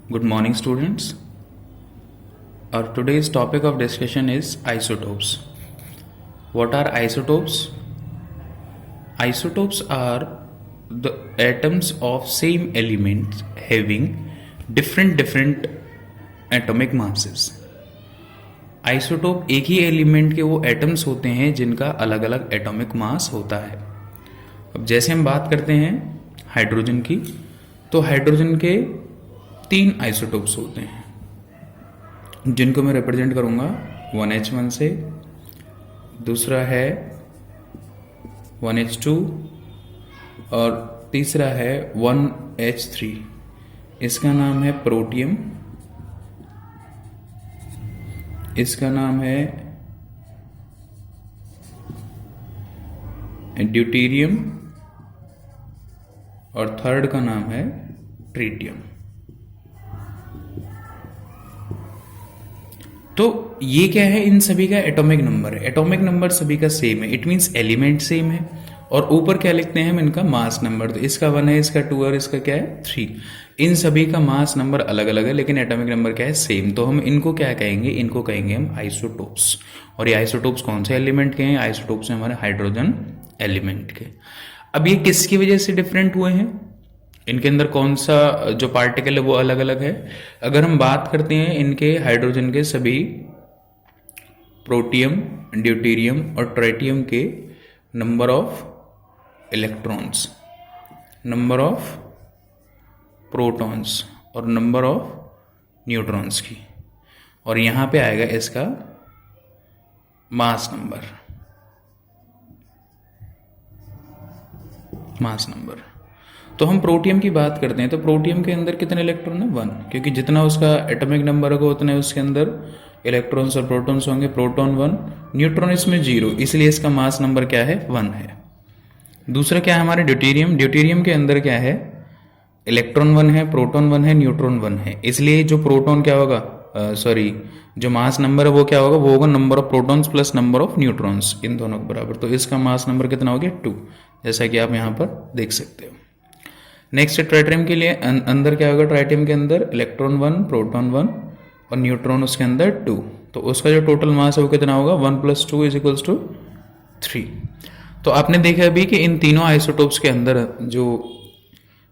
Good morning, students. Our today's topic of discussion is isotopes. What are isotopes? Isotopes are the atoms of same element having different atomic masses. Isotope एक ही element के वो atoms होते हैं जिनका अलग अलग atomic mass होता है. अब जैसे हम बात करते हैं हाइड्रोजन की, तो हाइड्रोजन के 3 आइसोटोप्स होते हैं जिनको मैं रिप्रेजेंट करूंगा 1H1 से, दूसरा है 1H2 और तीसरा है 1H3. इसका नाम है प्रोटियम, इसका नाम है ड्यूटेरियम और थर्ड का नाम है ट्रिटियम. तो ये क्या है, इन सभी का एटॉमिक नंबर है. एटॉमिक नंबर सभी का सेम है, इट मीन्स एलिमेंट सेम है. और ऊपर क्या लिखते हैं हम, इनका मास नंबर. तो इसका 1 है, इसका 2 और इसका क्या है 3. इन सभी का मास नंबर अलग अलग है लेकिन एटॉमिक नंबर क्या है, सेम. तो हम इनको क्या कहेंगे, इनको कहेंगे हम आइसोटोप्स. और ये आइसोटोप्स कौन से एलिमेंट के हैं, आइसोटोप्स हैं हमारे हाइड्रोजन एलिमेंट के. अब ये किसकी वजह से डिफरेंट हुए हैं, इनके अंदर कौन सा जो पार्टिकल है वो अलग अलग है. अगर हम बात करते हैं इनके हाइड्रोजन के सभी प्रोटियम, ड्यूटेरियम और ट्राइटियम के number of electrons, number of protons और नंबर ऑफ न्यूट्रॉन्स की, और यहां पे आएगा इसका मास नंबर, मास नंबर. तो हम प्रोटियम की बात करते हैं तो प्रोटियम के अंदर कितने इलेक्ट्रॉन है, 1, क्योंकि जितना उसका एटॉमिक नंबर होगा उतने उसके अंदर इलेक्ट्रॉन्स और प्रोटॉन्स होंगे. प्रोटॉन 1, न्यूट्रॉन इसमें 0, इसलिए इसका मास नंबर क्या है, 1 है. दूसरा क्या है हमारे ड्यूटेरियम. ड्यूटेरियम के अंदर क्या है, इलेक्ट्रॉन 1 है, प्रोटॉन 1 है, न्यूट्रॉन 1 है. इसलिए जो प्रोटॉन क्या होगा, जो मास नंबर है वो क्या होगा, वो होगा number of protons plus number of neutrons, इन दोनों के बराबर. तो इसका मास नंबर कितना हो गया, 2, जैसा कि आप यहाँ पर देख सकते हो. नेक्स्ट ट्राइटियम के लिए अंदर क्या होगा, ट्राइटियम के अंदर इलेक्ट्रॉन 1, प्रोटॉन 1 और न्यूट्रॉन उसके अंदर 2. तो उसका जो टोटल मास है वो कितना होगा, 1 + 2 = 3. तो आपने देखा अभी कि इन तीनों आइसोटोप्स के अंदर जो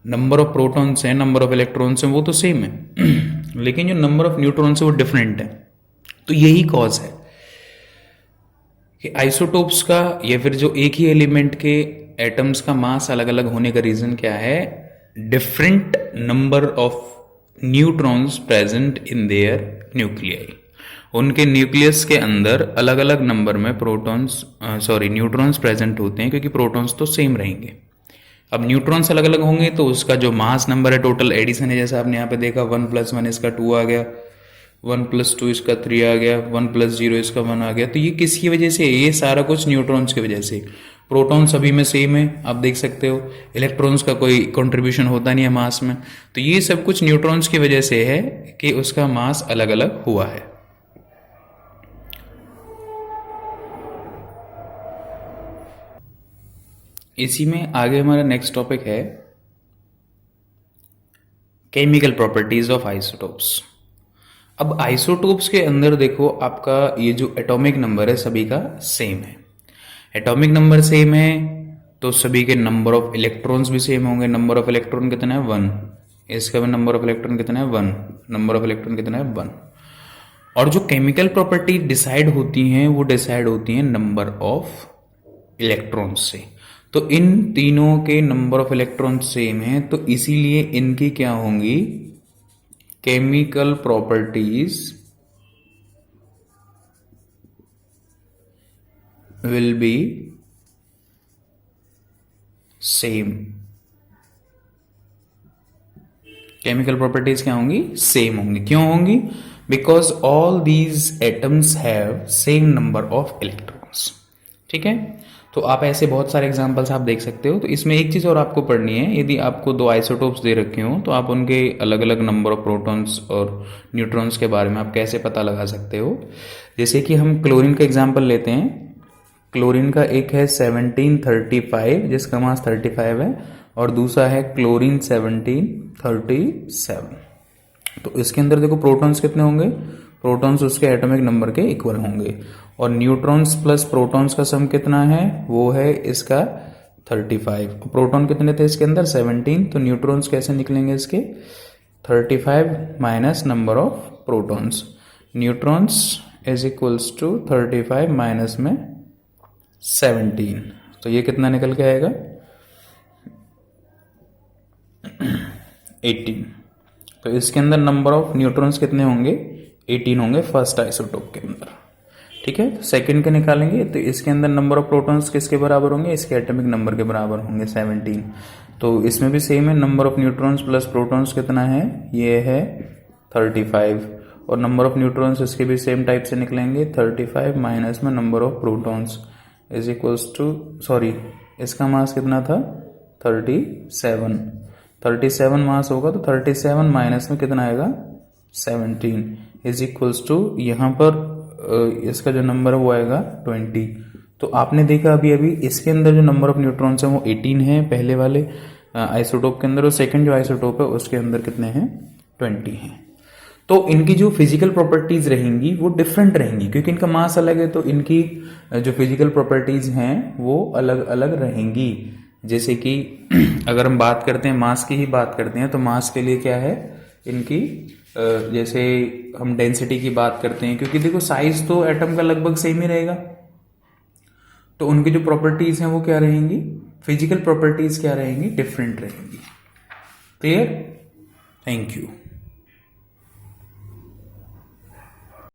नंबर ऑफ प्रोटॉन्स हैं, नंबर ऑफ इलेक्ट्रॉन्स हैं, वो तो सेम है लेकिन जो नंबर ऑफ न्यूट्रॉन्स है वो डिफरेंट है. तो यही कॉज है कि आइसोटोप्स का या फिर जो एक ही एलिमेंट के एटम्स का मास अलग अलग होने का रीजन क्या है, different number of neutrons present in their nuclei. उनके न्यूक्लियस के अंदर अलग अलग नंबर में न्यूट्रॉन्स प्रेजेंट होते हैं, क्योंकि प्रोटॉन्स तो सेम रहेंगे. अब न्यूट्रॉन्स अलग अलग होंगे तो उसका जो मास नंबर है, टोटल एडिशन है, जैसा आपने यहाँ पे देखा 1 + 1 इसका 2 आ गया, 1 + 2 इसका 3 आ गया, 1 + 0 इसका 1 आ गया. तो ये किसकी वजह से, ये सारा कुछ न्यूट्रॉन्स की वजह से. प्रोटॉन सभी में सेम है, आप देख सकते हो. इलेक्ट्रॉन्स का कोई कंट्रीब्यूशन होता नहीं है मास में. तो ये सब कुछ न्यूट्रॉन्स की वजह से है कि उसका मास अलग अलग हुआ है. इसी में आगे हमारा नेक्स्ट टॉपिक है केमिकल प्रॉपर्टीज ऑफ आइसोटोप्स. अब आइसोटोप्स के अंदर देखो, आपका ये जो एटॉमिक नंबर है सभी का सेम है. एटॉमिक नंबर सेम है तो सभी के नंबर ऑफ इलेक्ट्रॉन्स भी सेम होंगे. नंबर ऑफ इलेक्ट्रॉन कितना है, 1. इसका भी नंबर ऑफ इलेक्ट्रॉन कितना है, 1. नंबर ऑफ इलेक्ट्रॉन कितना है, 1. और जो केमिकल प्रॉपर्टी डिसाइड होती हैं वो डिसाइड होती हैं नंबर ऑफ इलेक्ट्रॉन्स से. तो इन तीनों के नंबर ऑफ इलेक्ट्रॉन सेम है, तो इसीलिए इनकी क्या होंगी, chemical properties will be same. Chemical properties क्या होंगी, सेम होंगी. क्यों होंगी, because all these atoms have same number of electrons. ठीक है, तो आप ऐसे बहुत सारे एग्जांपल्स आप देख सकते हो. तो इसमें एक चीज़ और आपको पढ़नी है, यदि आपको 2 आइसोटोप्स दे रखे हो तो आप उनके अलग अलग नंबर ऑफ प्रोटॉन्स और न्यूट्रॉन्स के बारे में आप कैसे पता लगा सकते हो. जैसे कि हम क्लोरीन का एग्जांपल लेते हैं. क्लोरीन का एक है 1735 जिसका मास 35 है, और दूसरा है क्लोरीन 1737. तो इसके अंदर देखो प्रोटॉन्स कितने होंगे, प्रोटॉन्स उसके एटॉमिक नंबर के इक्वल होंगे, और न्यूट्रॉन्स प्लस प्रोटॉन्स का सम कितना है, वो है इसका 35। प्रोटॉन कितने थे इसके अंदर 17, तो न्यूट्रॉन्स कैसे निकलेंगे इसके 35 minus number of protons, neutrons is equals to 35 minus में 17, तो ये कितना निकल के आएगा 18। तो इसके अंदर नंबर ऑफ न्यूट्रॉन्स कितने होंगे 18 होंगे फर्स्ट आइसोटोप के अंदर, ठीक है। सेकंड के निकालेंगे तो इसके अंदर नंबर ऑफ प्रोटॉन्स किसके बराबर होंगे, इसके एटॉमिक नंबर के बराबर होंगे 17। तो इसमें भी सेम है, number of neutrons plus protons कितना है, ये है 35, और नंबर ऑफ न्यूट्रॉन्स इसके भी सेम टाइप से निकलेंगे 35 माइनस में number of protons is equals to, sorry इसका मास कितना था 37 मास होगा, तो 37 माइनस में कितना आएगा 17 इज इक्वल्स टू, यहाँ पर इसका जो नंबर है वो आएगा 20। तो आपने देखा अभी अभी इसके अंदर जो नंबर ऑफ न्यूट्रॉन्स हैं वो 18 है पहले वाले आइसोटोप के अंदर, और सेकंड जो आइसोटोप है उसके अंदर कितने हैं 20 हैं। तो इनकी जो फिजिकल प्रॉपर्टीज रहेंगी वो डिफरेंट रहेंगी, क्योंकि इनका मास अलग है, तो इनकी जो फिजिकल प्रॉपर्टीज हैं वो अलग अलग रहेंगी। जैसे कि अगर हम बात करते हैं मास की ही बात करते हैं, तो मास के लिए क्या है इनकी, जैसे हम डेंसिटी की बात करते हैं, क्योंकि देखो साइज तो एटम का लगभग सेम ही रहेगा, तो उनकी जो प्रॉपर्टीज हैं वो क्या रहेंगी, फिजिकल प्रॉपर्टीज क्या रहेंगी, डिफरेंट रहेंगी। Clear, thank you.